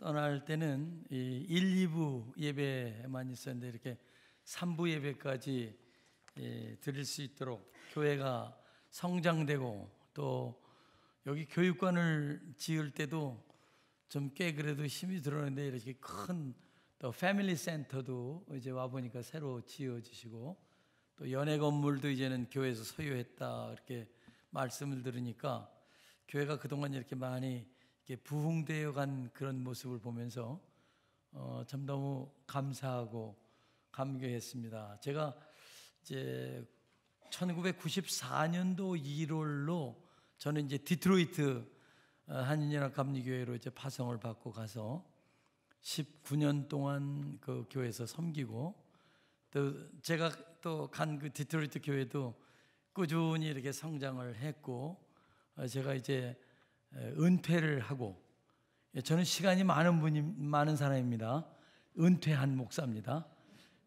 떠날 때는 이 1, 2부 예배만 있었는데 이렇게 3부 예배까지 드릴 수 있도록 교회가 성장되고 또 여기 교육관을 지을 때도 좀 꽤 그래도 힘이 들었는데 이렇게 큰 또 패밀리 센터도 이제 와보니까 새로 지어지시고 또 연회 건물도 이제는 교회에서 소유했다 이렇게 말씀을 들으니까 교회가 그동안 이렇게 많이 이렇게 부흥되어 간 그런 모습을 보면서 참 너무 감사하고 감격했습니다. 제가 이제 1994년도 1월로 저는 이제 디트로이트 한인연합 감리교회로 이제 파송을 받고 가서 19년 동안 그 교회에서 섬기고 또 제가 또 간 그 디트로이트 교회도 꾸준히 이렇게 성장을 했고 제가 이제 은퇴를 하고 저는 시간이 많은 사람입니다. 은퇴한 목사입니다.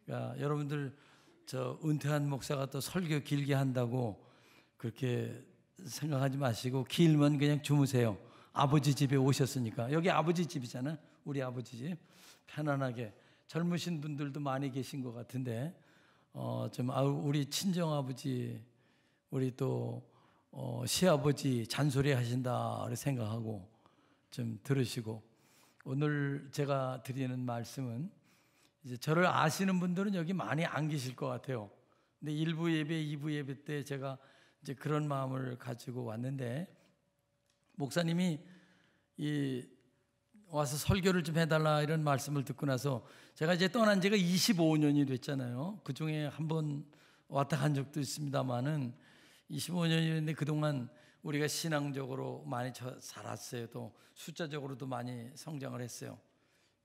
그러니까 여러분들 저 은퇴한 목사가 또 설교 길게 한다고 그렇게 생각하지 마시고 길면 그냥 주무세요. 아버지 집에 오셨으니까. 여기 아버지 집이잖아요. 우리 아버지 집. 편안하게. 젊으신 분들도 많이 계신 것 같은데 좀 우리 친정아버지 우리 또 시아버지 잔소리 하신다 생각하고 좀 들으시고 오늘 제가 드리는 말씀은 이제 저를 아시는 분들은 여기 많이 안 계실 것 같아요. 근데 1부 예배, 2부 예배 때 제가 이제 그런 마음을 가지고 왔는데 목사님이 와서 설교를 좀 해달라 이런 말씀을 듣고 나서 제가 이제 떠난 지가 25년이 됐잖아요. 그 중에 한 번 왔다 간 적도 있습니다만은 25년이었는데 그동안 우리가 신앙적으로 많이 살았어요. 또 숫자적으로도 많이 성장을 했어요.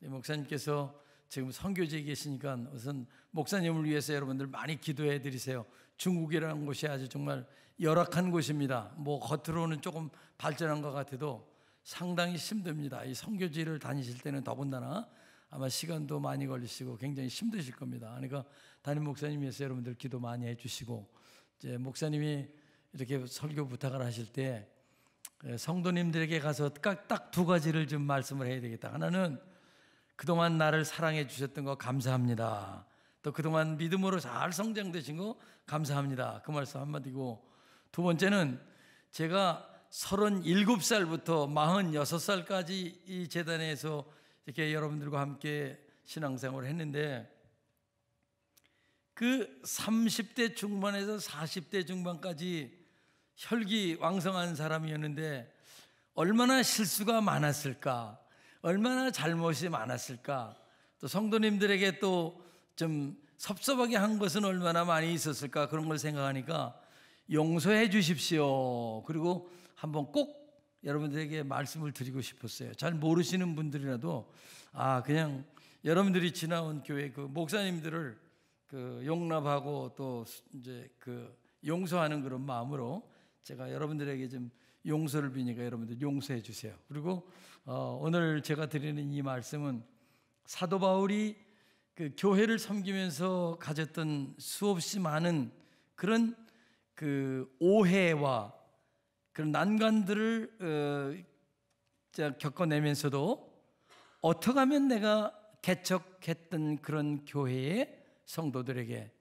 목사님께서 지금 선교지에 계시니까 우선 목사님을 위해서 여러분들 많이 기도해 드리세요. 중국이라는 곳이 아주 정말 열악한 곳입니다. 뭐 겉으로는 조금 발전한 것 같아도 상당히 힘듭니다. 이 선교지를 다니실 때는 더군다나 아마 시간도 많이 걸리시고 굉장히 힘드실 겁니다. 그러니까 담임 목사님 위해서 여러분들 기도 많이 해주시고 이제 목사님이 이렇게 설교 부탁을 하실 때 성도님들에게 가서 딱 두 가지를 좀 말씀을 해야 되겠다. 하나는 그동안 나를 사랑해 주셨던 거 감사합니다. 또 그동안 믿음으로 잘 성장되신 거 감사합니다. 그 말씀 한마디고 두 번째는 제가 37살부터 46살까지 이 재단에서 이렇게 여러분들과 함께 신앙생활을 했는데 그 30대 중반에서 40대 중반까지 혈기왕성한 사람이었는데 얼마나 실수가 많았을까, 얼마나 잘못이 많았을까, 또 성도님들에게 또 좀 섭섭하게 한 것은 얼마나 많이 있었을까 그런 걸 생각하니까 용서해 주십시오. 그리고 한번 꼭 여러분들에게 말씀을 드리고 싶었어요. 잘 모르시는 분들이라도 그냥 여러분들이 지나온 교회 그 목사님들을 그 용납하고 또 이제 그 용서하는 그런 마음으로 제가 여러분들에게 좀 용서를 비니까 여러분들 용서해 주세요. 그리고 오늘 제가 드리는 이 말씀은 사도 바울이 그 교회를 섬기면서 가졌던 수없이 많은 그런 그 오해와 그런 난관들을 겪어내면서도 어떻게 하면 내가 개척했던 그런 교회의 성도들에게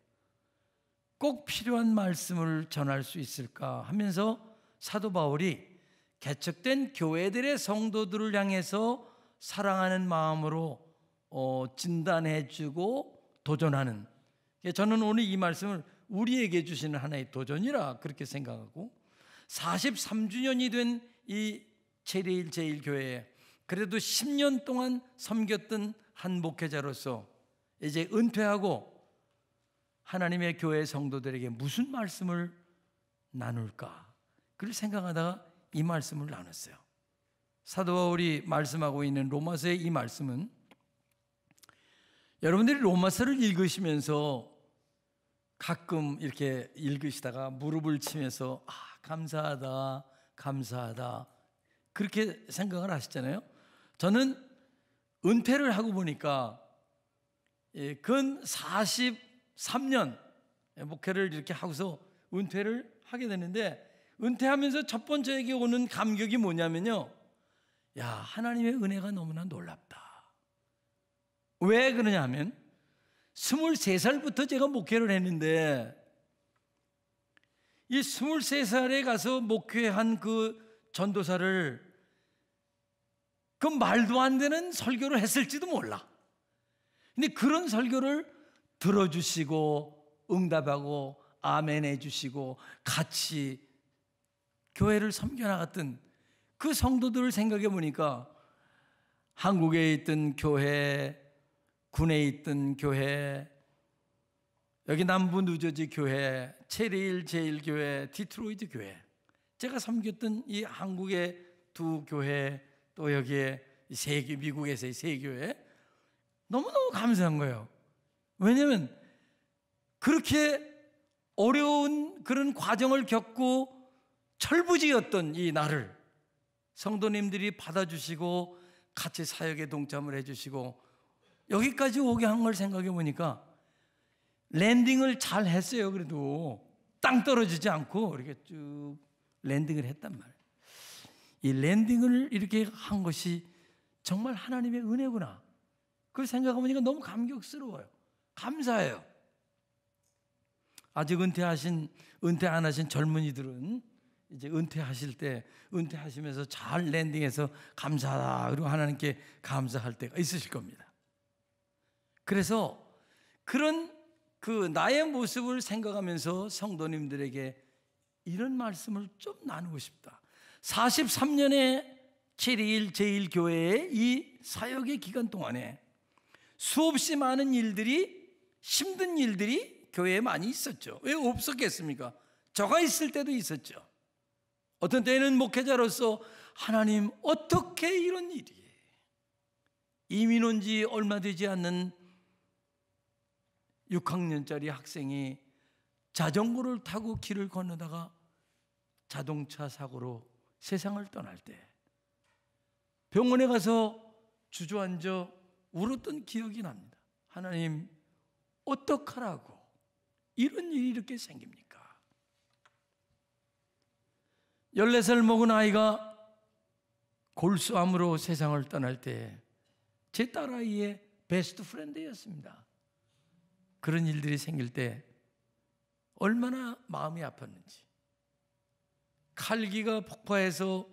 꼭 필요한 말씀을 전할 수 있을까 하면서 사도 바울이 개척된 교회들의 성도들을 향해서 사랑하는 마음으로 진단해주고 도전하는, 저는 오늘 이 말씀을 우리에게 주시는 하나의 도전이라 그렇게 생각하고 43주년이 된 이 체리일 제1교회에 그래도 10년 동안 섬겼던 한 목회자로서 이제 은퇴하고 하나님의 교회 성도들에게 무슨 말씀을 나눌까 그걸 생각하다가 이 말씀을 나눴어요. 사도 바울이 말씀하고 있는 로마서의 이 말씀은 여러분들이 로마서를 읽으시면서 가끔 이렇게 읽으시다가 무릎을 치면서 감사하다 감사하다 그렇게 생각을 하시잖아요. 저는 은퇴를 하고 보니까 근 43년 목회를 이렇게 하고서 은퇴를 하게 되는데 은퇴하면서 첫 번째에게 오는 감격이 뭐냐면요, 야, 하나님의 은혜가 너무나 놀랍다. 왜 그러냐 하면 23살부터 제가 목회를 했는데 이 23살에 가서 목회한 그 전도사를 그 말도 안 되는 설교를 했을지도 몰라. 근데 그런 설교를 들어주시고 응답하고 아멘 해주시고 같이 교회를 섬겨나갔던 그 성도들을 생각해 보니까 한국에 있던 교회, 군에 있던 교회, 여기 남부 뉴저지 교회, 체리힐 제1교회, 디트로이트 교회, 제가 섬겼던 이 한국의 두 교회, 또 여기에 미국에서의 세 교회, 너무너무 감사한 거예요. 왜냐하면 그렇게 어려운 그런 과정을 겪고 철부지였던 이 나를 성도님들이 받아주시고 같이 사역에 동참을 해주시고 여기까지 오게 한 걸 생각해 보니까 랜딩을 잘 했어요. 그래도 땅 떨어지지 않고 이렇게 쭉 랜딩을 했단 말이에요. 이 랜딩을 이렇게 한 것이 정말 하나님의 은혜구나. 그걸 생각해 보니까 너무 감격스러워요. 감사해요. 아직 은퇴 안 하신 젊은이들은 이제 은퇴하실 때 은퇴하시면서 잘 랜딩해서 감사하다 그리고 하나님께 감사할 때가 있으실 겁니다. 그래서 그런 그 나의 모습을 생각하면서 성도님들에게 이런 말씀을 좀 나누고 싶다. 43년의 체리힐 제1교회의 이 사역의 기간 동안에 수없이 많은 일들이, 힘든 일들이 교회에 많이 있었죠. 왜 없었겠습니까? 저가 있을 때도 있었죠. 어떤 때는 목회자로서 하나님 어떻게 이런 일이, 이민 온 지 얼마 되지 않는 6학년짜리 학생이 자전거를 타고 길을 건너다가 자동차 사고로 세상을 떠날 때 병원에 가서 주저앉아 울었던 기억이 납니다. 하나님 어떡하라고 이런 일이 이렇게 생깁니까? 14살 먹은 아이가 골수암으로 세상을 떠날 때 제 딸아이의 베스트 프렌드였습니다. 그런 일들이 생길 때 얼마나 마음이 아팠는지. 칼기가 폭파해서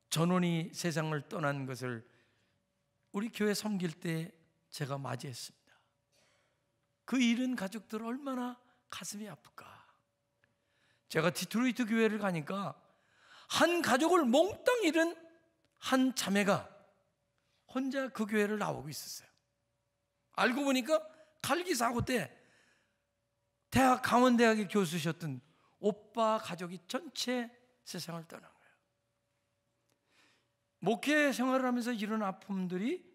전원이 세상을 떠난 것을 우리 교회 섬길 때 제가 맞이했습니다. 그 잃은 가족들 얼마나 가슴이 아플까. 제가 디트로이트 교회를 가니까 한 가족을 몽땅 잃은 한 자매가 혼자 그 교회를 나오고 있었어요. 알고 보니까 칼기 사고 때 강원대학의 교수셨던 오빠 가족이 전체 세상을 떠난 거예요. 목회 생활을 하면서 이런 아픔들이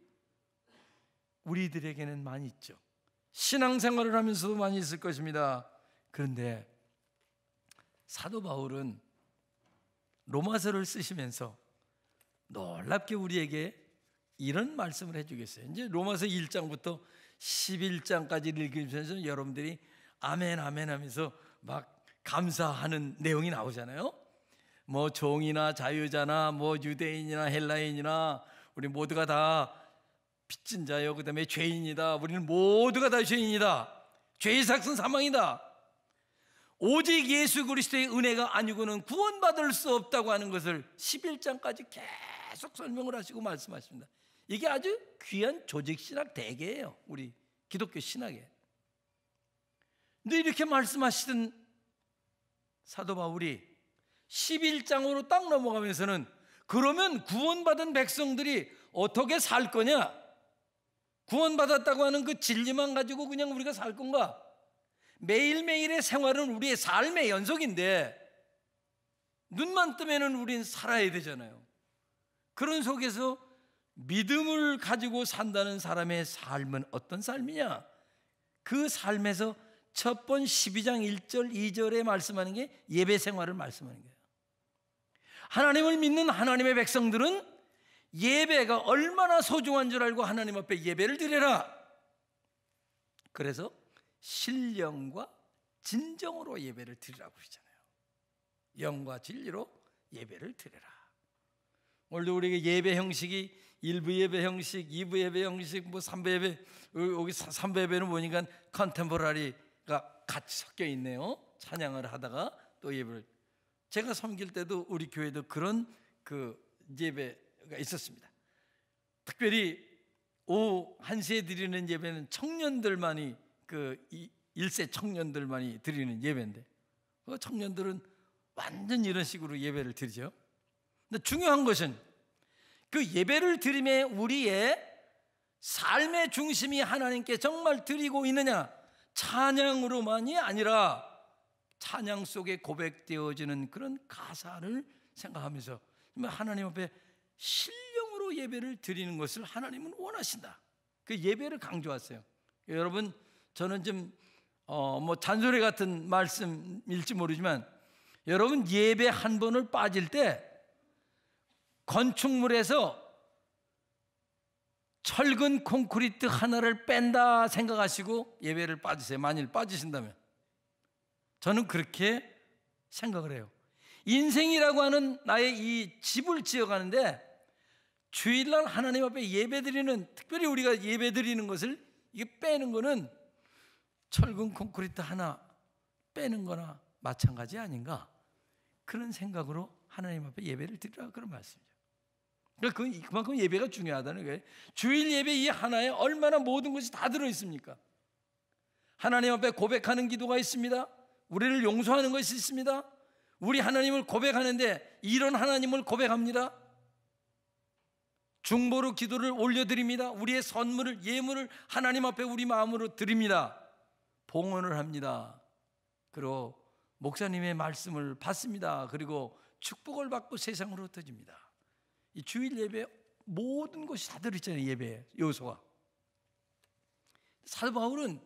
우리들에게는 많이 있죠. 신앙생활을 하면서도 많이 있을 것입니다. 그런데 사도 바울은 로마서를 쓰시면서 놀랍게 우리에게 이런 말씀을 해주겠어요. 이제 로마서 1장부터 11장까지 읽으면서 여러분들이 아멘 아멘 하면서 막 감사하는 내용이 나오잖아요. 뭐 종이나 자유자나 뭐 유대인이나 헬라인이나 우리 모두가 다 빚진 자요, 그 다음에 죄인이다, 우리는 모두가 다 죄인이다, 죄의 삭은 사망이다, 오직 예수 그리스도의 은혜가 아니고는 구원받을 수 없다고 하는 것을 11장까지 계속 설명을 하시고 말씀하십니다. 이게 아주 귀한 조직신학 대계예요, 우리 기독교 신학에. 근데 이렇게 말씀하시던 사도 바울이 11장으로 딱 넘어가면서는 그러면 구원받은 백성들이 어떻게 살 거냐? 구원받았다고 하는 그 진리만 가지고 그냥 우리가 살 건가? 매일매일의 생활은 우리의 삶의 연속인데 눈만 뜨면은 우린 살아야 되잖아요. 그런 속에서 믿음을 가지고 산다는 사람의 삶은 어떤 삶이냐? 그 삶에서 첫 번 12장 1절 2절에 말씀하는 게 예배 생활을 말씀하는 거예요. 하나님을 믿는 하나님의 백성들은 예배가 얼마나 소중한 줄 알고 하나님 앞에 예배를 드려라. 그래서 신령과 진정으로 예배를 드리라고 그러잖아요. 영과 진리로 예배를 드려라. 오늘도 우리에게 예배 형식이 1부 예배 형식, 2부 예배 형식, 뭐 3부 예배, 여기 3부 예배는 보니까 컨템포러리가 같이 섞여 있네요. 찬양을 하다가 또 예배를. 제가 섬길 때도 우리 교회도 그런 그 예배가 있었습니다. 특별히 오후 1시에 드리는 예배는 청년들만이, 그 1세 청년들만이 드리는 예배인데, 그 청년들은 완전 이런 식으로 예배를 드리죠. 근데 중요한 것은 그 예배를 드림에 우리의 삶의 중심이 하나님께 정말 드리고 있느냐, 찬양으로만이 아니라 찬양 속에 고백되어지는 그런 가사를 생각하면서 하나님 앞에 신령으로 예배를 드리는 것을 하나님은 원하신다. 그 예배를 강조하세요. 여러분, 저는 좀 뭐 잔소리 같은 말씀일지 모르지만, 여러분 예배 한 번을 빠질 때 건축물에서 철근 콘크리트 하나를 뺀다 생각하시고 예배를 빠지세요. 만일 빠지신다면. 저는 그렇게 생각을 해요. 인생이라고 하는 나의 이 집을 지어가는데 주일날 하나님 앞에 예배드리는, 특별히 우리가 예배드리는 것을 이게 빼는 거는 철근 콘크리트 하나 빼는 거나 마찬가지 아닌가, 그런 생각으로 하나님 앞에 예배를 드리라, 그런 말씀이죠. 그러니까 그만큼 예배가 중요하다는 거예요. 주일 예배 이 하나에 얼마나 모든 것이 다 들어있습니까? 하나님 앞에 고백하는 기도가 있습니다. 우리를 용서하는 것이 있습니다. 우리 하나님을 고백하는데 이런 하나님을 고백합니다. 중보로 기도를 올려드립니다. 우리의 선물을, 예물을 하나님 앞에 우리 마음으로 드립니다. 봉헌을 합니다. 그리고 목사님의 말씀을 받습니다. 그리고 축복을 받고 세상으로 흩어집니다. 이 주일 예배 모든 것이 다 들어있잖아요. 예배 요소가. 사도 바울은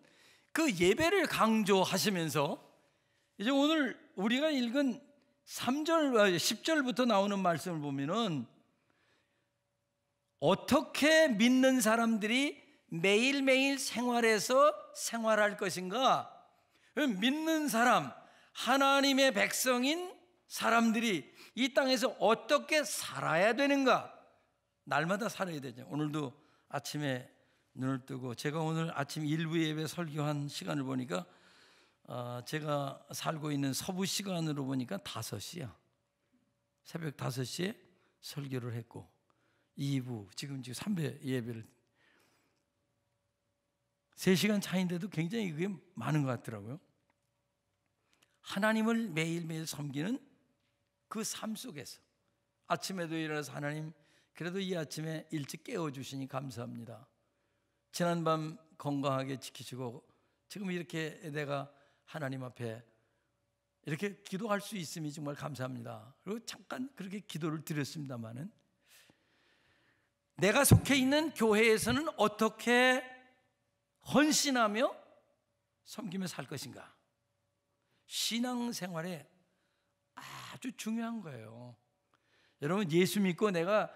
그 예배를 강조하시면서 이제 오늘 우리가 읽은 3절, 10절부터 나오는 말씀을 보면은 어떻게 믿는 사람들이 매일매일 생활에서 생활할 것인가, 믿는 사람, 하나님의 백성인 사람들이 이 땅에서 어떻게 살아야 되는가, 날마다 살아야 되죠. 오늘도 아침에 눈을 뜨고 제가 오늘 아침 1부 예배 설교한 시간을 보니까 제가 살고 있는 서부 시간으로 보니까 5시야. 새벽 5시에 설교를 했고 2부, 지금 3부 예배를 3시간 차인데도 굉장히 그게 많은 것 같더라고요. 하나님을 매일매일 섬기는 그 삶 속에서 아침에도 일어나서 하나님, 그래도 이 아침에 일찍 깨워주시니 감사합니다. 지난밤 건강하게 지키시고 지금 이렇게 내가 하나님 앞에 이렇게 기도할 수 있음이 정말 감사합니다. 그리고 잠깐 그렇게 기도를 드렸습니다마는, 내가 속해 있는 교회에서는 어떻게 헌신하며 섬기며 살 것인가, 신앙생활에 아주 중요한 거예요. 여러분, 예수 믿고 내가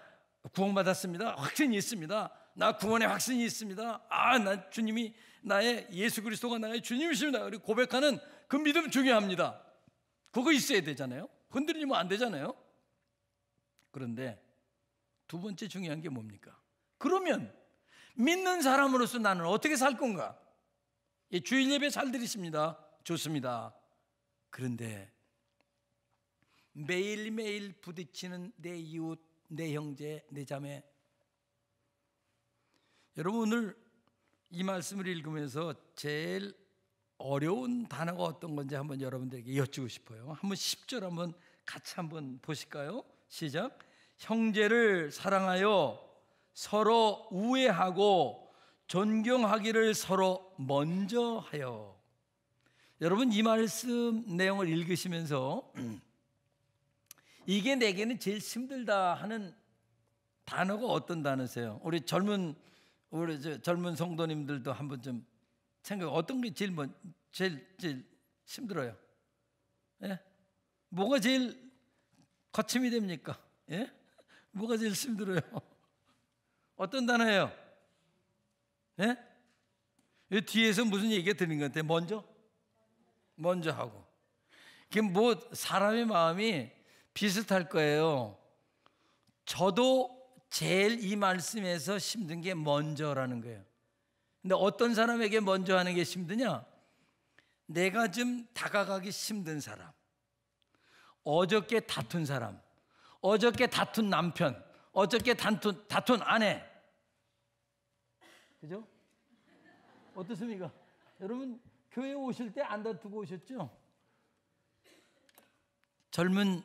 구원받았습니다, 확신이 있습니다, 나 구원의 확신이 있습니다, 나 주님이 나의, 예수 그리스도가 나의 주님이십니다, 그리고 고백하는 그 믿음 중요합니다. 그거 있어야 되잖아요. 건드리면 안 되잖아요. 그런데 두 번째 중요한 게 뭡니까? 그러면 믿는 사람으로서 나는 어떻게 살 건가? 주일 예배 잘 드리십니다. 좋습니다. 그런데 매일매일 부딪히는 내 이웃, 내 형제, 내 자매, 여러분 오늘 이 말씀을 읽으면서 제일 어려운 단어가 어떤 건지 한번 여러분들에게 여쭈고 싶어요. 한번 10절 한번 같이 한번 보실까요? 시작. 형제를 사랑하여 서로 우애하고 존경하기를 서로 먼저 하여. 여러분 이 말씀 내용을 읽으시면서 이게 내게는 제일 힘들다 하는 단어가 어떤 단어세요? 우리 젊은 성도님들도 한번 좀 생각, 어떤 게 제일 힘들어요? 예? 뭐가 제일 거침이 됩니까? 예? 뭐가 제일 힘들어요? 어떤 단어예요? 예? 이 뒤에서 무슨 얘기가 들린 것 같아요? 먼저 하고. 그게 뭐 사람의 마음이 비슷할 거예요. 저도 제일 이 말씀에서 힘든 게 먼저라는 거예요. 근데 어떤 사람에게 먼저 하는 게 힘드냐? 내가 좀 다가가기 힘든 사람, 어저께 다툰 사람, 어저께 다툰 남편, 어저께 다툰 아내. 그죠? 어떻습니까? 여러분 교회 오실 때 안 다투고 오셨죠? 젊은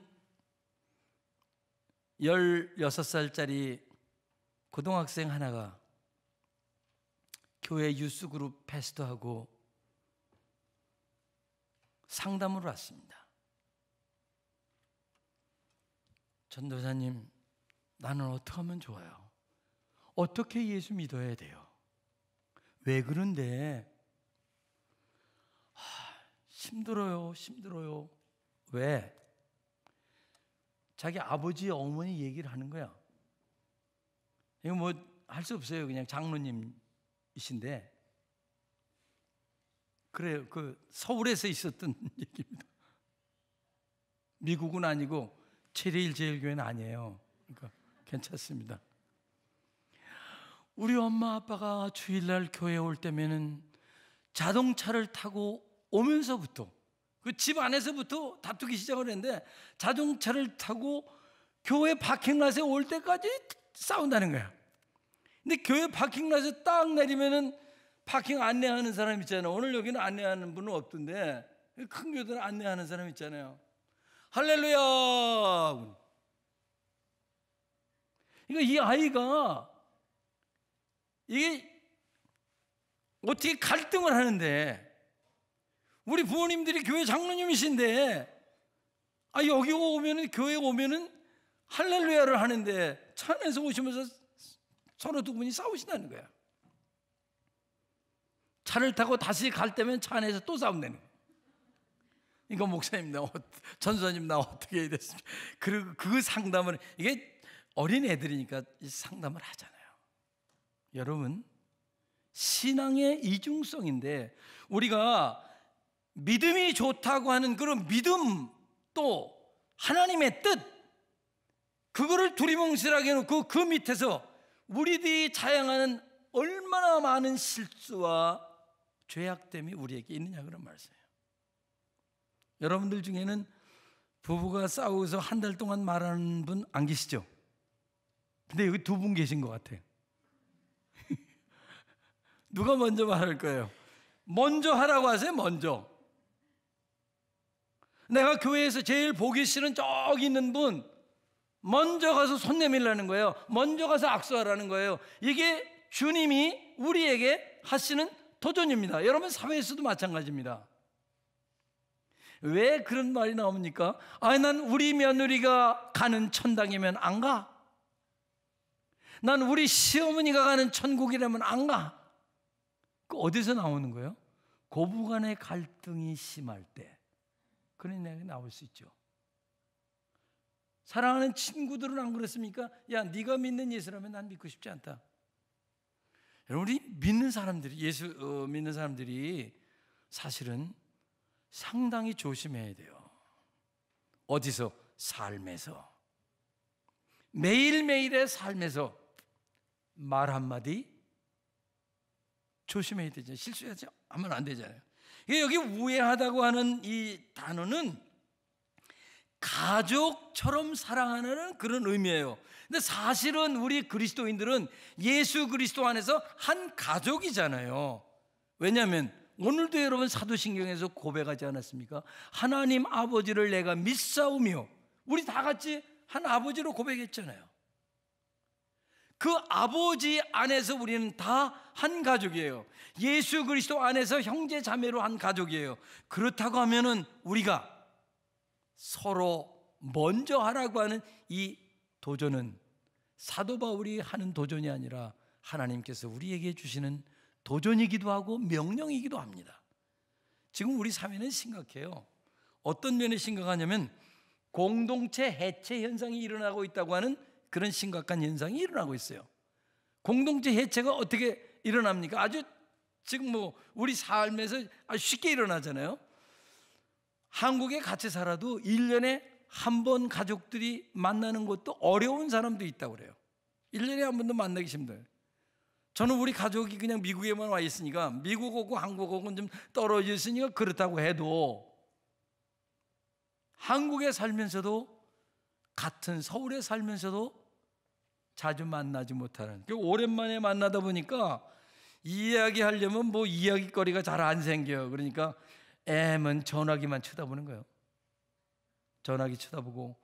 16살짜리 고등학생 하나가 교회 유스그룹 패스터하고 상담을 왔습니다. 전도사님, 나는 어떻게 하면 좋아요? 어떻게 예수 믿어야 돼요? 왜 그런데? 힘들어요. 왜? 자기 아버지 어머니 얘기를 하는 거야. 이거 뭐 할 수 없어요. 그냥 장로님이신데. 그래요. 그 서울에서 있었던 얘기입니다. 미국은 아니고 최대일 제일교회는 아니에요. 그러니까 괜찮습니다. 우리 엄마 아빠가 주일날 교회 올 때면은 자동차를 타고 오면서부터 그 집 안에서부터 다투기 시작을 했는데 자동차를 타고 교회 파킹랏에 올 때까지 싸운다는 거야. 근데 교회 파킹랏에 딱 내리면은 파킹 안내하는 사람 있잖아요. 오늘 여기는 안내하는 분은 없던데 큰 교회들은 안내하는 사람 있잖아요. 할렐루야. 이 아이가 이게 어떻게 갈등을 하는데, 우리 부모님들이 교회 장로님이신데 여기 오면은 교회 오면은 할렐루야를 하는데 차 안에서 오시면서 서로 두 분이 싸우신다는 거야. 차를 타고 다시 갈 때면 차 안에서 또 싸운다는 거야. 이거 목사님 전도사님 나 어떻게 해야 됐습니까? 그리고 그 상담을, 이게 어린 애들이니까 상담을 하잖아요. 여러분, 신앙의 이중성인데 우리가 믿음이 좋다고 하는 그런 믿음, 또 하나님의 뜻, 그거를 두리뭉실하게 해놓고 그 밑에서 우리들이 자행하는 얼마나 많은 실수와 죄악됨이 우리에게 있느냐, 그런 말씀이에요. 여러분들 중에는 부부가 싸우고서 한 달 동안 말하는 분 안 계시죠? 근데 여기 두 분 계신 것 같아요. 누가 먼저 말할 거예요? 먼저 하라고 하세요. 먼저. 내가 교회에서 제일 보기 싫은 저기 있는 분 먼저 가서 손 내밀라는 거예요. 먼저 가서 악수하라는 거예요. 이게 주님이 우리에게 하시는 도전입니다. 여러분, 사회에서도 마찬가지입니다. 왜 그런 말이 나옵니까? 난 우리 며느리가 가는 천당이면 안 가. 난 우리 시어머니가 가는 천국이라면 안 가. 그 어디서 나오는 거예요? 고부간의 갈등이 심할 때 그런 이야기 나올 수 있죠. 사랑하는 친구들은 안 그렇습니까? 야, 네가 믿는 예수라면 난 믿고 싶지 않다. 여러분, 우리 믿는 사람들이, 예수 믿는 사람들이 사실은 상당히 조심해야 돼요. 어디서? 삶에서. 매일매일의 삶에서 말 한마디 조심해야 되죠. 실수하지 하면 안 되잖아요. 여기 우애하다고 하는 이 단어는 가족처럼 사랑하는 그런 의미예요. 근데 사실은 우리 그리스도인들은 예수 그리스도 안에서 한 가족이잖아요. 왜냐하면 오늘도 여러분 사도신경에서 고백하지 않았습니까? 하나님 아버지를 내가 믿사오며, 우리 다 같이 한 아버지로 고백했잖아요. 그 아버지 안에서 우리는 다 한 가족이에요. 예수 그리스도 안에서 형제 자매로 한 가족이에요. 그렇다고 하면은 우리가 서로 먼저 하라고 하는 이 도전은 사도 바울이 하는 도전이 아니라 하나님께서 우리에게 주시는 도전이기도 하고 명령이기도 합니다. 지금 우리 사회는 심각해요. 어떤 면에 심각하냐면 공동체 해체 현상이 일어나고 있다고 하는 그런 심각한 현상이 일어나고 있어요. 공동체 해체가 어떻게 일어납니까? 아주 지금 우리 삶에서 아주 쉽게 일어나잖아요. 한국에 같이 살아도 1년에 한 번 가족들이 만나는 것도 어려운 사람도 있다고 그래요. 1년에 한 번도 만나기 힘들어요. 저는 우리 가족이 그냥 미국에만 와 있으니까 미국하고 한국하고는 좀 떨어져 있으니까 그렇다고 해도 한국에 살면서도 같은 서울에 살면서도 자주 만나지 못하는, 오랜만에 만나다 보니까 이야기하려면 뭐 이야기거리가 잘 안 생겨요. 그러니까 애는 전화기만 쳐다보는 거예요. 전화기 쳐다보고,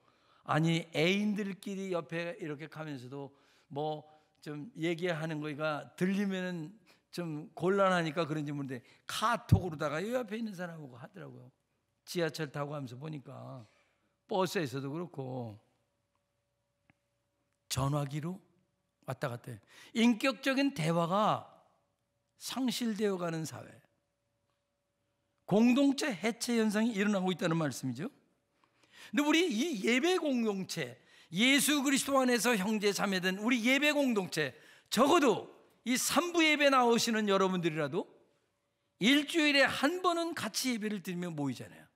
아니 애인들끼리 옆에 이렇게 가면서도 뭐 좀 얘기하는 거가 들리면은 좀 곤란하니까 그런지 모르는데 카톡으로다가 이 옆에 있는 사람하고 하더라고요. 지하철 타고 가면서 보니까 버스에서도 그렇고 전화기로 왔다 갔다 해요. 인격적인 대화가 상실되어 가는 사회, 공동체 해체 현상이 일어나고 있다는 말씀이죠. 근데 우리 이 예배 공동체, 예수 그리스도 안에서 형제 자매된 우리 예배 공동체, 적어도 이 3부 예배 나오시는 여러분들이라도 일주일에 한 번은 같이 예배를 드리며 모이잖아요.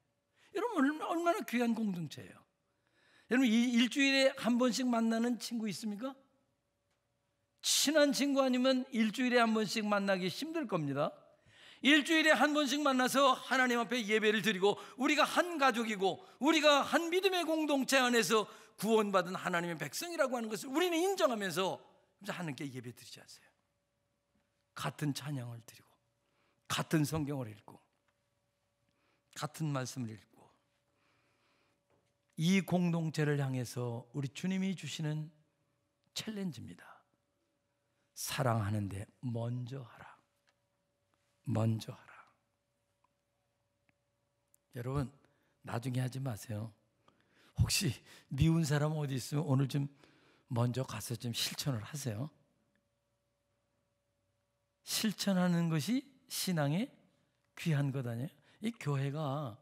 여러분 얼마나 귀한 공동체예요. 여러분 이 일주일에 한 번씩 만나는 친구 있습니까? 친한 친구 아니면 일주일에 한 번씩 만나기 힘들 겁니다. 일주일에 한 번씩 만나서 하나님 앞에 예배를 드리고, 우리가 한 가족이고 우리가 한 믿음의 공동체 안에서 구원받은 하나님의 백성이라고 하는 것을 우리는 인정하면서 하나님께 예배 드리지 않으세요? 같은 찬양을 드리고 같은 성경을 읽고 같은 말씀을 읽고, 이 공동체를 향해서 우리 주님이 주시는 챌린지입니다. 사랑하는데 먼저 하라. 먼저 하라. 여러분 나중에 하지 마세요. 혹시 미운 사람 어디 있으면 오늘 좀 먼저 가서 좀 실천을 하세요. 실천하는 것이 신앙의 귀한 것 아니에요? 이 교회가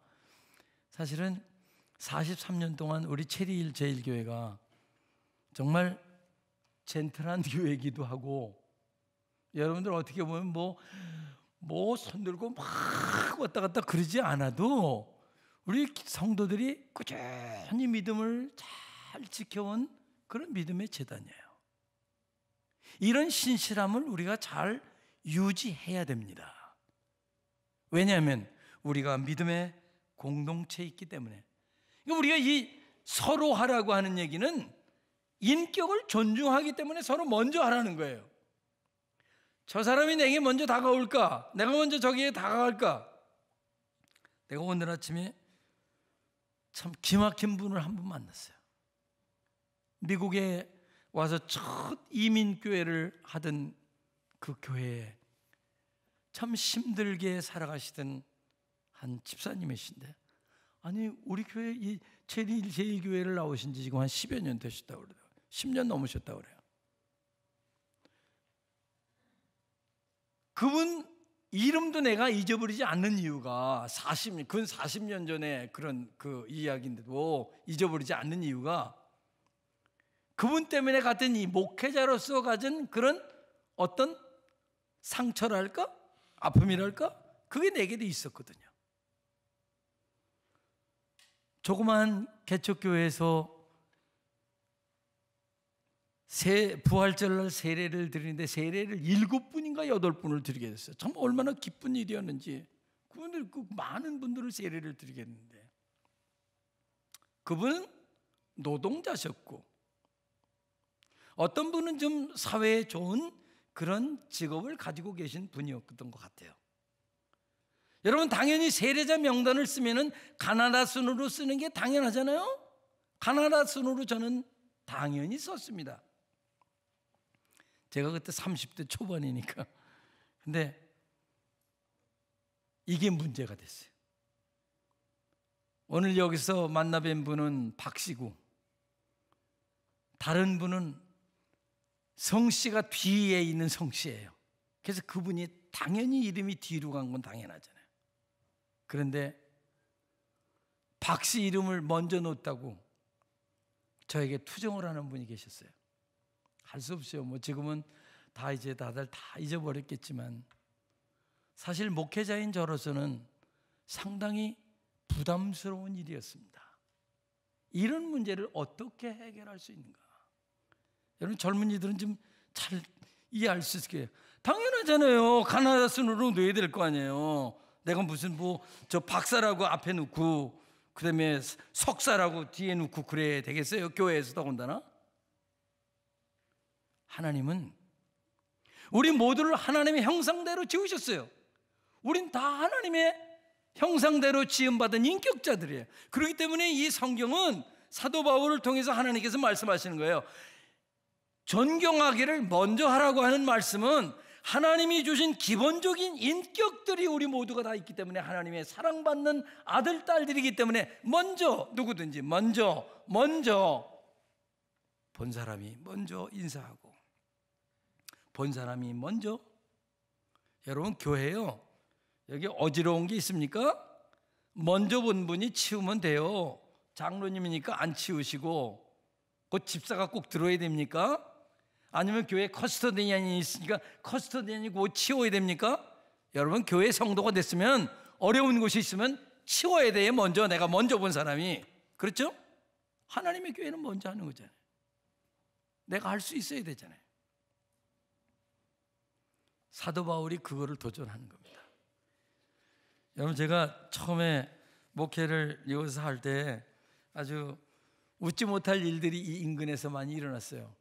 사실은 43년 동안 우리 체리힐 제1교회가 정말 젠틀한 교회이기도 하고, 여러분들 어떻게 보면 뭐 손들고 막 왔다 갔다 그러지 않아도 우리 성도들이 꾸준히 믿음을 잘 지켜온 그런 믿음의 재단이에요. 이런 신실함을 우리가 잘 유지해야 됩니다. 왜냐하면 우리가 믿음의 공동체에 있기 때문에. 우리가 이 서로 하라고 하는 얘기는 인격을 존중하기 때문에 서로 먼저 하라는 거예요. 저 사람이 내게 먼저 다가올까? 내가 먼저 저기에 다가갈까? 내가 오늘 아침에 참 기막힌 분을 한 분 만났어요. 미국에 와서 첫 이민교회를 하던 그 교회에 참 힘들게 살아가시던 한 집사님이신데, 아니 우리 교회 이 체리힐 제1교회를 나오신 지 지금 한 10여 년 되셨다고 그래요. 10년 넘으셨다고 그래요. 그분 이름도 내가 잊어버리지 않는 이유가 근 40년 전에 그런 그 이야기인데도 잊어버리지 않는 이유가, 그분 때문에 같은 이 목회자로서 가진 그런 어떤 상처랄까? 아픔이랄까? 그게 내게도 있었거든요. 조그만 개척교회에서 부활절날 세례를 드리는데 세례를 7분인가 8분을 드리게 됐어요. 참 얼마나 기쁜 일이었는지. 그분들 많은 분들을 세례를 드리게 했는데, 그분은 노동자셨고 어떤 분은 좀 사회에 좋은 그런 직업을 가지고 계신 분이었던 것 같아요. 여러분 당연히 세례자 명단을 쓰면은 가나다 순으로 쓰는 게 당연하잖아요. 가나다 순으로 저는 당연히 썼습니다. 제가 그때 30대 초반이니까. 근데 이게 문제가 됐어요. 오늘 여기서 만나뵌 분은 박씨고, 다른 분은 성씨가 뒤에 있는 성씨예요. 그래서 그분이 당연히 이름이 뒤로 간 건 당연하잖아요. 그런데 박씨 이름을 먼저 놓았다고 저에게 투정을 하는 분이 계셨어요. 할 수 없어요. 뭐 지금은 다 이제 다들 다 잊어버렸겠지만, 사실 목회자인 저로서는 상당히 부담스러운 일이었습니다. 이런 문제를 어떻게 해결할 수 있는가? 여러분 젊은이들은 좀 잘 이해할 수 있게 당연하잖아요. 가나다 순으로 넣어야 될 거 아니에요. 내가 무슨 뭐 저 박사라고 앞에 놓고 그다음에 석사라고 뒤에 놓고 그래야 되겠어요? 교회에서 더군다나. 하나님은 우리 모두를 하나님의 형상대로 지으셨어요. 우린 다 하나님의 형상대로 지음받은 인격자들이에요. 그렇기 때문에 이 성경은 사도 바울을 통해서 하나님께서 말씀하시는 거예요. 존경하기를 먼저 하라고 하는 말씀은 하나님이 주신 기본적인 인격들이 우리 모두가 다 있기 때문에 하나님의 사랑받는 아들, 딸들이기 때문에 먼저 누구든지 먼저 본 사람이 먼저 인사하고 본 사람이 먼저. 여러분 교회요, 여기 어지러운 게 있습니까? 먼저 본 분이 치우면 돼요. 장로님이니까 안 치우시고 그 집사가 꼭 들어야 됩니까? 아니면 교회 커스터디안이 있으니까 커스터디안이 곧 치워야 됩니까? 여러분 교회 성도가 됐으면 어려운 곳이 있으면 치워야 돼요. 먼저 내가 먼저 본 사람이. 그렇죠? 하나님의 교회는 먼저 하는 거잖아요. 내가 할 수 있어야 되잖아요. 사도 바울이 그거를 도전하는 겁니다. 여러분 제가 처음에 목회를 이곳에서 할 때 아주 웃지 못할 일들이 이 인근에서 많이 일어났어요.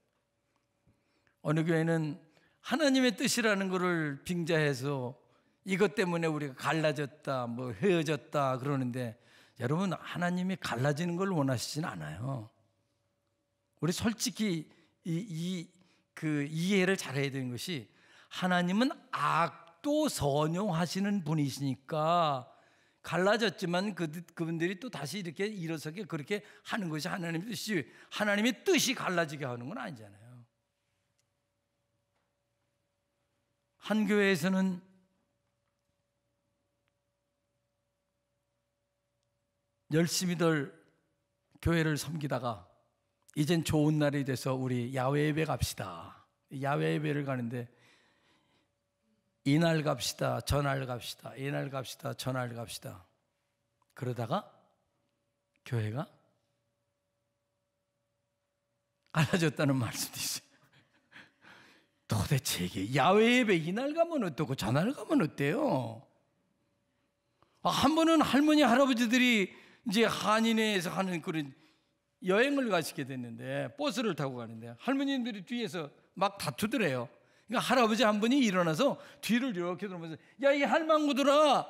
어느 교회는 하나님의 뜻이라는 것을 빙자해서 이것 때문에 우리가 갈라졌다, 뭐 헤어졌다 그러는데, 여러분 하나님이 갈라지는 걸 원하시진 않아요. 우리 솔직히 그 이해를 잘해야 되는 것이, 하나님은 악도 선용하시는 분이시니까 갈라졌지만 그분들이 또 다시 이렇게 일어서게 그렇게 하는 것이 하나님의 뜻이, 하나님의 뜻이 갈라지게 하는 건 아니잖아요. 한 교회에서는 열심히들 교회를 섬기다가 이젠 좋은 날이 돼서 우리 야외 예배 갑시다. 야외 예배를 가는데 이날 갑시다, 저날 갑시다, 이날 갑시다, 저날 갑시다. 그러다가 교회가 갈라졌다는 말씀도 있어요. 도대체 이게 야외 예배 이날 가면 어떻고 저날 가면 어때요? 한 번은 할머니 할아버지들이 이제 한인회에서 하는 그런 여행을 가시게 됐는데 버스를 타고 가는데 할머니들이 뒤에서 막 다투더래요. 그러니까 할아버지 한 분이 일어나서 뒤를 이렇게 돌면서, 야 이 할망구들아,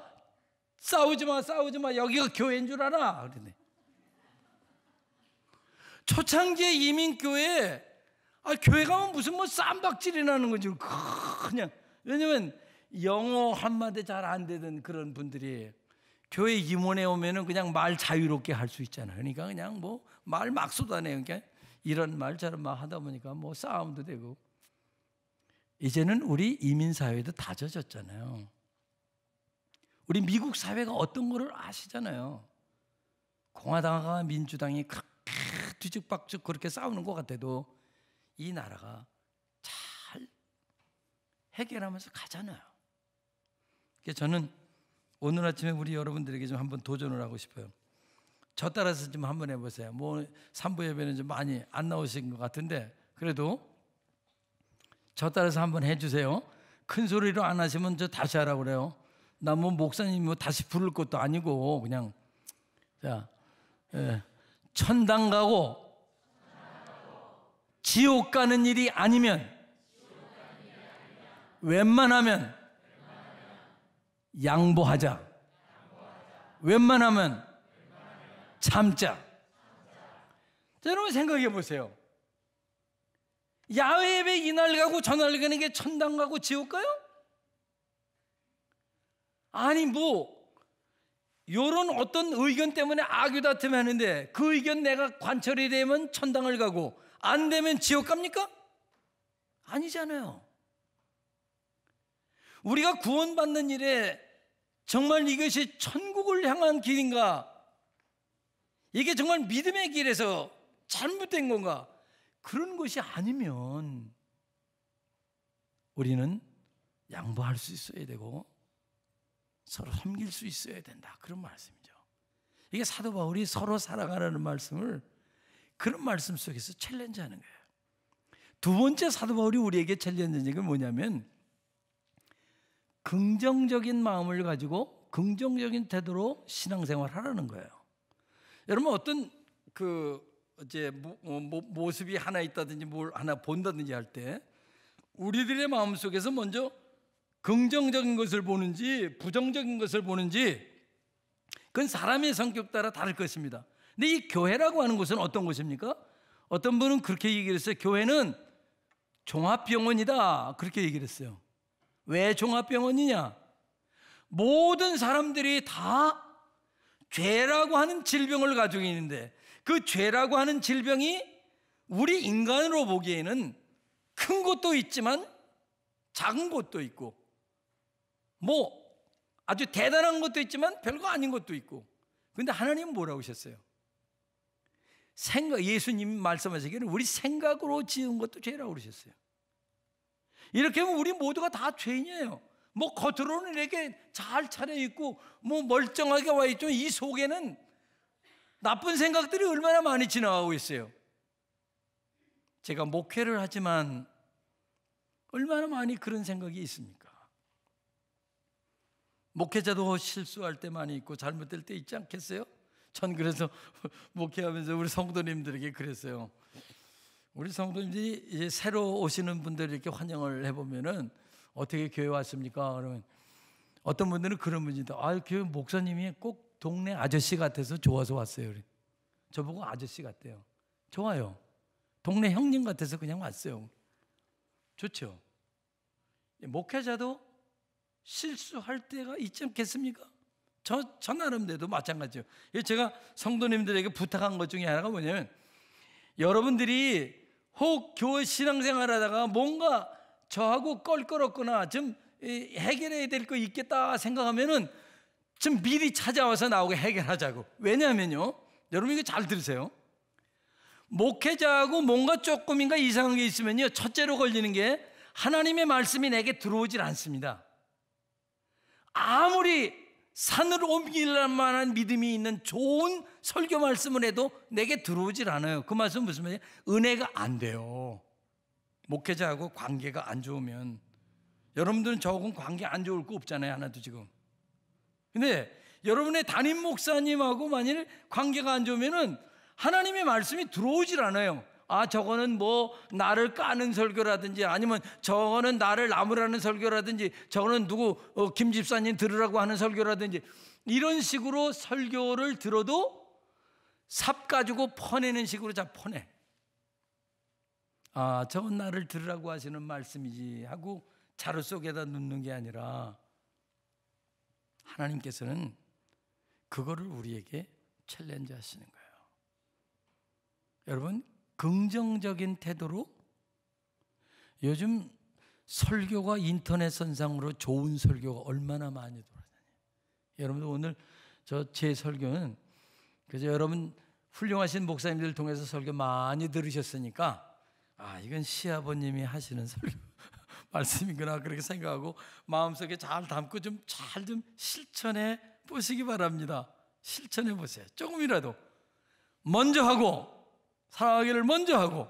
싸우지 마, 여기가 교회인 줄 알아. 그러네. 초창기에 이민교회, 교회 가면 무슨 뭐 쌈박질이 나는 거지. 그냥. 왜냐면 영어 한마디 잘 안 되던 그런 분들이 교회 임원에 오면은 그냥 말 자유롭게 할 수 있잖아요. 그러니까 그냥 뭐 말 막 쏟아내요. 그러니까 이런 말 저런 말 하다 보니까 뭐 싸움도 되고. 이제는 우리 이민 사회도 다져졌잖아요. 우리 미국 사회가 어떤 거를 아시잖아요. 공화당과 민주당이 그렇게 뒤죽박죽 그렇게 싸우는 것 같아도 이 나라가 잘 해결하면서 가잖아요. 그래서 저는 오늘 아침에 우리 여러분들에게 좀 한번 도전을 하고 싶어요. 저 따라서 좀 한번 해보세요. 뭐 3부 예배는 좀 많이 안 나오신 것 같은데 그래도 저 따라서 한번 해주세요. 큰 소리로 안 하시면 저 다시 하라고 그래요. 나 뭐 목사님 뭐 다시 부를 것도 아니고 그냥. 자, 천당 가고 지옥 가는 일이 아니면 웬만하면 양보하자. 웬만하면 참자. 자, 여러분 생각해 보세요. 야외 예배 이날 가고 저날 가는 게 천당 가고 지옥 가요? 아니 뭐 요런 어떤 의견 때문에 아귀다툼 하는데 그 의견 내가 관철이 되면 천당을 가고 안 되면 지옥 갑니까? 아니잖아요. 우리가 구원받는 일에 정말 이것이 천국을 향한 길인가? 이게 정말 믿음의 길에서 잘못된 건가? 그런 것이 아니면 우리는 양보할 수 있어야 되고 서로 섬길 수 있어야 된다. 그런 말씀이죠. 이게 사도 바울이 서로 사랑하라는 말씀을 그런 말씀 속에서 챌린지하는 거예요. 두 번째 사도 바울이 우리에게 챌린지하는 게 뭐냐면 긍정적인 마음을 가지고 긍정적인 태도로 신앙생활 하라는 거예요. 여러분 어떤 이제 모습이 하나 있다든지 뭘 하나 본다든지 할 때 우리들의 마음 속에서 먼저 긍정적인 것을 보는지 부정적인 것을 보는지 그건 사람의 성격 따라 다를 것입니다. 근데 이 교회라고 하는 것은 어떤 것입니까? 어떤 분은 그렇게 얘기를 했어요. 교회는 종합병원이다, 그렇게 얘기를 했어요. 왜 종합병원이냐? 모든 사람들이 다 죄라고 하는 질병을 가지고 있는데 그 죄라고 하는 질병이 우리 인간으로 보기에는 큰 것도 있지만 작은 것도 있고 뭐 아주 대단한 것도 있지만 별거 아닌 것도 있고. 그런데 하나님은 뭐라고 하셨어요? 예수님 말씀하시기를 우리 생각으로 지은 것도 죄라고 그러셨어요. 이렇게 하면 우리 모두가 다 죄인이에요. 뭐 겉으로는 이렇게 잘 차려입고 뭐 멀쩡하게 와 있죠. 이 속에는 나쁜 생각들이 얼마나 많이 지나가고 있어요. 제가 목회를 하지만 얼마나 많이 그런 생각이 있습니까? 목회자도 실수할 때 많이 있고 잘못될 때 있지 않겠어요? 전 그래서 목회하면서 우리 성도님들에게 그랬어요. 우리 성도님들이 이제 새로 오시는 분들 이렇게 환영을 해보면은 어떻게 교회 왔습니까? 그러면 어떤 분들은 그런 분이다. 교회 목사님이 꼭 동네 아저씨 같아서 좋아서 왔어요. 저보고 아저씨 같대요. 좋아요. 동네 형님 같아서 그냥 왔어요. 좋죠. 목회자도 실수할 때가 있지 않겠습니까? 저 나름대로 마찬가지예요. 제가 성도님들에게 부탁한 것 중에 하나가 뭐냐면 여러분들이 혹 교회 신앙생활 하다가 뭔가 저하고 껄끄럽거나 좀 해결해야 될 거 있겠다 생각하면은 좀 미리 찾아와서 나오게 해결하자고. 왜냐하면요, 여러분 이거 잘 들으세요. 목회자하고 뭔가 조금인가 이상한 게 있으면요, 첫째로 걸리는 게 하나님의 말씀이 내게 들어오질 않습니다. 아무리 산을 옮길 만한 믿음이 있는 좋은 설교 말씀을 해도 내게 들어오질 않아요. 그 말씀은 무슨 말이에요? 은혜가 안 돼요. 목회자하고 관계가 안 좋으면. 여러분들은 저하고는 관계 안 좋을 거 없잖아요, 하나도 지금. 근데 여러분의 담임 목사님하고 만일 관계가 안 좋으면은 하나님의 말씀이 들어오질 않아요. 저거는 뭐 나를 까는 설교라든지 아니면 저거는 나를 나무라는 설교라든지 저거는 누구 김 집사님 들으라고 하는 설교라든지 이런 식으로 설교를 들어도 삽 가지고 퍼내는 식으로 자 퍼내. 저건 나를 들으라고 하시는 말씀이지 하고 자루 속에다 넣는 게 아니라 하나님께서는 그거를 우리에게 챌린지 하시는 거예요. 여러분 긍정적인 태도로 요즘 설교가 인터넷 선상으로 좋은 설교가 얼마나 많이 돌아다녀요. 여러분들 오늘 제 설교는 그래서 여러분 훌륭하신 목사님들 통해서 설교 많이 들으셨으니까 이건 시아버님이 하시는 설교 말씀이구나 그렇게 생각하고 마음속에 잘 담고 잘 실천해 보시기 바랍니다. 실천해 보세요. 조금이라도 먼저 하고 사랑하기를 먼저 하고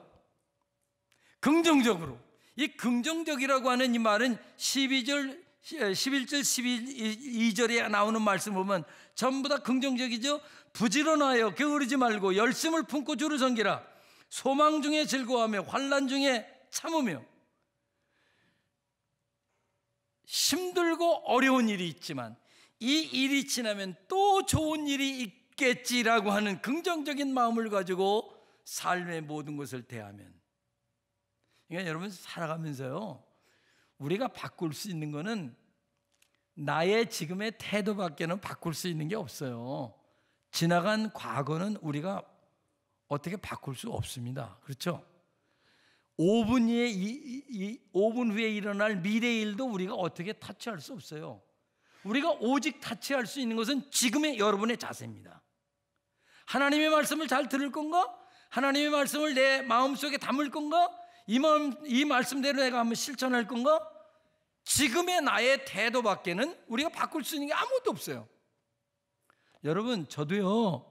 긍정적으로. 이 긍정적이라고 하는 이 말은 11절 12절에 나오는 말씀 보면 전부 다 긍정적이죠. 부지런하여 게으르지 말고 열심을 품고 주를 섬기라. 소망 중에 즐거워하며 환난 중에 참으며. 힘들고 어려운 일이 있지만 이 일이 지나면 또 좋은 일이 있겠지라고 하는 긍정적인 마음을 가지고 삶의 모든 것을 대하면. 그러니까 여러분 살아가면서요, 우리가 바꿀 수 있는 거는 나의 지금의 태도밖에는 바꿀 수 있는 게 없어요. 지나간 과거는 우리가 어떻게 바꿀 수 없습니다. 그렇죠? 5분 후에 일어날 미래의 일도 우리가 어떻게 타치할 수 없어요. 우리가 오직 타치할 수 있는 것은 지금의 여러분의 자세입니다. 하나님의 말씀을 잘 들을 건가? 하나님의 말씀을 내 마음속에 담을 건가? 이 말씀대로 내가 한번 실천할 건가? 지금의 나의 태도밖에는 우리가 바꿀 수 있는 게 아무것도 없어요. 여러분 저도요,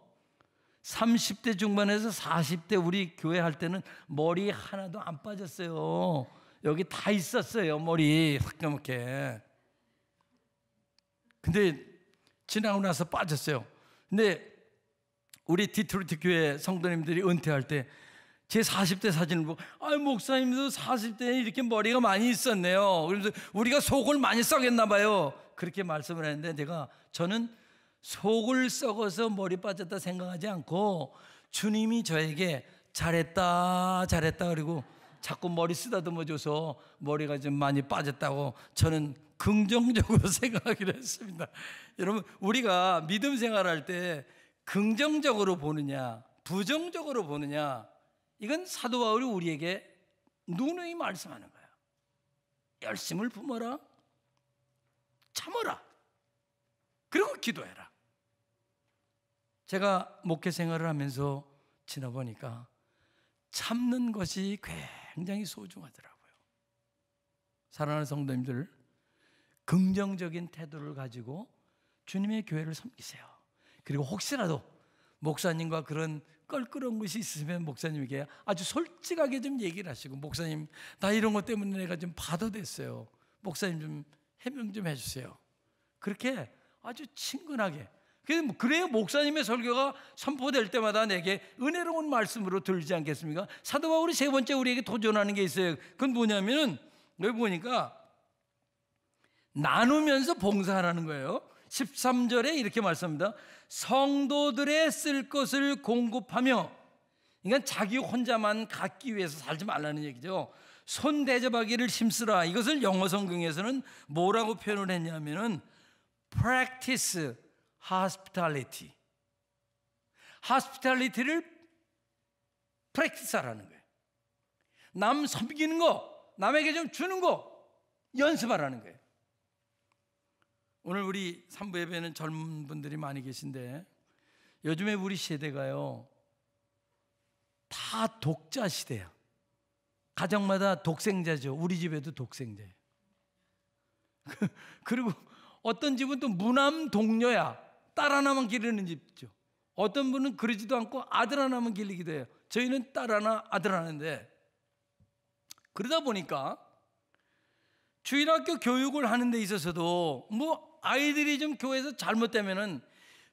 30대 중반에서 40대 우리 교회 할 때는 머리 하나도 안 빠졌어요. 여기 다 있었어요. 머리 새까맣게. 근데 지나고 나서 빠졌어요. 근데 우리 디트로이트 교회 성도님들이 은퇴할 때 제 40대 사진을 보고 목사님도 40대에 이렇게 머리가 많이 있었네요. 그래서 우리가 속을 많이 썩였나 봐요. 그렇게 말씀을 했는데 저는 속을 썩어서 머리 빠졌다 생각하지 않고 주님이 저에게 잘했다 그리고 자꾸 머리 쓰다듬어줘서 머리가 좀 많이 빠졌다고 저는 긍정적으로 생각하기로 했습니다. 여러분, 우리가 믿음 생활할 때 긍정적으로 보느냐 부정적으로 보느냐, 이건 사도 바울이 우리에게 누누이 말씀하는 거야. 열심을 품어라, 참어라, 그리고 기도해라. 제가 목회 생활을 하면서 지나보니까 참는 것이 굉장히 소중하더라고요. 사랑하는 성도님들, 긍정적인 태도를 가지고 주님의 교회를 섬기세요. 그리고 혹시라도 목사님과 그런 껄끄러운 것이 있으면 목사님에게 아주 솔직하게 좀 얘기를 하시고, 목사님 나 이런 것 때문에 내가 좀 받아댔어요, 목사님 좀 해명 좀 해주세요. 그렇게 아주 친근하게. 그래야 목사님의 설교가 선포될 때마다 내게 은혜로운 말씀으로 들리지 않겠습니까? 사도 바울이 세 번째 우리에게 도전하는 게 있어요. 그건 뭐냐면은 여기 보니까 나누면서 봉사하라는 거예요. 13절에 이렇게 말씀합니다. 성도들의 쓸 것을 공급하며, 그러니까 자기 혼자만 갖기 위해서 살지 말라는 얘기죠. 손 대접하기를 힘쓰라. 이것을 영어 성경에서는 뭐라고 표현을 했냐면은 practice hospitality. hospitality를 practice하라는 거예요. 남 섬기는 거, 남에게 좀 주는 거 연습하라는 거예요. 오늘 우리 3부 예배는 젊은 분들이 많이 계신데, 요즘에 우리 세대가요 다 독자 시대야. 가정마다 독생자죠. 우리 집에도 독생자예요. 그리고 어떤 집은 또 무남 동녀야. 딸 하나만 기르는 집이죠. 어떤 분은 그러지도 않고 아들 하나만 기르기도 해요. 저희는 딸 하나 아들 하나인데, 그러다 보니까 주일학교 교육을 하는 데 있어서도 아이들이 좀 교회에서 잘못되면은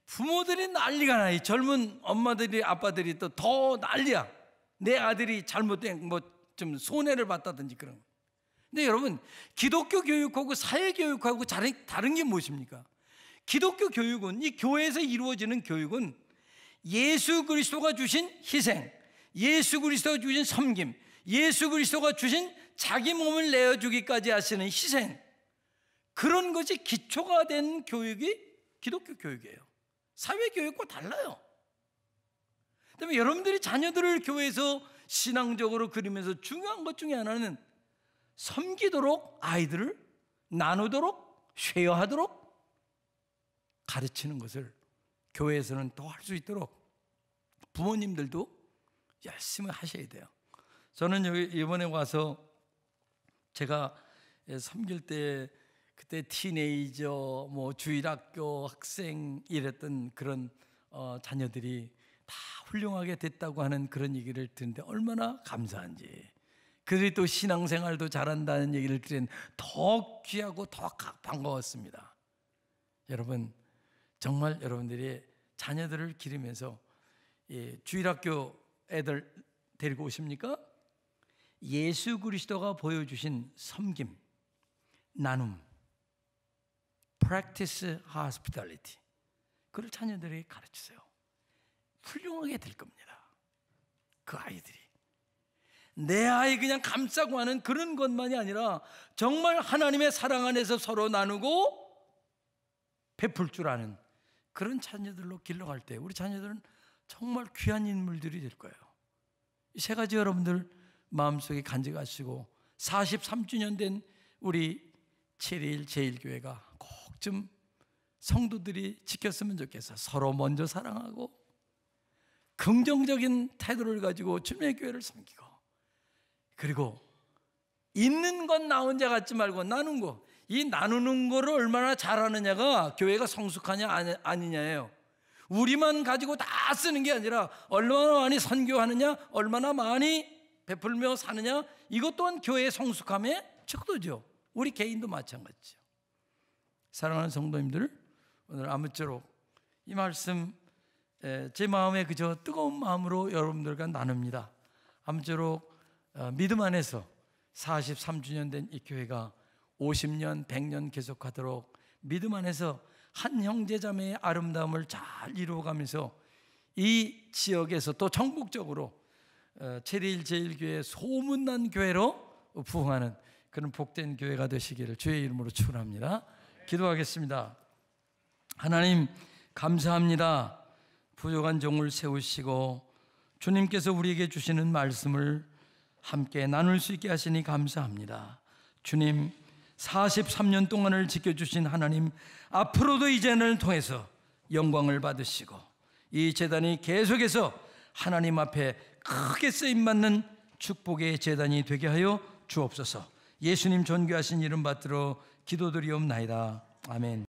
부모들이 난리가 나요. 젊은 엄마들이 아빠들이 또 더 난리야. 내 아들이 잘못된 좀 손해를 봤다든지 그런 거. 근데 여러분, 기독교 교육하고 사회 교육하고 다른 게 무엇입니까? 기독교 교육은, 이 교회에서 이루어지는 교육은 예수 그리스도가 주신 희생, 예수 그리스도가 주신 섬김, 예수 그리스도가 주신 자기 몸을 내어주기까지 하시는 희생, 그런 것이 기초가 된 교육이 기독교 교육이에요. 사회 교육과 달라요. 그다음에 여러분들이 자녀들을 교회에서 신앙적으로 그리면서 중요한 것 중에 하나는 섬기도록, 아이들을 나누도록, 쉐어하도록 가르치는 것을 교회에서는 더 할 수 있도록 부모님들도 열심히 하셔야 돼요. 저는 여기 이번에 와서 제가 섬길 때 그때 티네이저, 주일학교 학생 이랬던 그런 자녀들이 다 훌륭하게 됐다고 하는 그런 얘기를 듣는데 얼마나 감사한지. 그들이 또 신앙생활도 잘한다는 얘기를 들은 더 귀하고 더 반가웠습니다. 여러분, 정말 여러분들이 자녀들을 기르면서 주일학교 애들 데리고 오십니까? 예수 그리스도가 보여주신 섬김, 나눔, practice hospitality, 그걸 자녀들에게 가르치세요. 훌륭하게 될 겁니다. 그 아이들이 내 아이 그냥 감싸고 하는 그런 것만이 아니라 정말 하나님의 사랑 안에서 서로 나누고 베풀 줄 아는 그런 자녀들로 길러갈 때 우리 자녀들은 정말 귀한 인물들이 될 거예요. 이 세 가지 여러분들 마음속에 간직하시고 43주년 된 우리 7.1 제1교회가 꼭 좀 성도들이 지켰으면 좋겠어. 서로 먼저 사랑하고 긍정적인 태도를 가지고 주님의 교회를 섬기고, 그리고 있는 건 나 혼자 갖지 말고 나눈 거, 이 나누는 거를 얼마나 잘하느냐가 교회가 성숙하냐 아니냐예요. 우리만 가지고 다 쓰는 게 아니라 얼마나 많이 선교하느냐, 얼마나 많이 베풀며 사느냐, 이것 또한 교회의 성숙함의 척도죠. 우리 개인도 마찬가지죠. 사랑하는 성도님들, 오늘 아무쪼록 이 말씀 제 마음에 그저 뜨거운 마음으로 여러분들과 나눕니다. 아무쪼록 믿음 안에서 43주년 된 이 교회가 50년, 100년 계속하도록 믿음 안에서 한 형제자매의 아름다움을 잘 이루어가면서 이 지역에서 또 전국적으로 체리일 제1교회 소문난 교회로 부흥하는 그런 복된 교회가 되시기를 주의 이름으로 축원합니다. 기도하겠습니다. 하나님 감사합니다. 부족한 종을 세우시고 주님께서 우리에게 주시는 말씀을 함께 나눌 수 있게 하시니 감사합니다. 주님, 43년 동안을 지켜주신 하나님, 앞으로도 이 재단을 통해서 영광을 받으시고 이 재단이 계속해서 하나님 앞에 크게 쓰임받는 축복의 재단이 되게 하여 주옵소서. 예수님 존귀하신 이름 받들어 기도드리옵나이다. 아멘.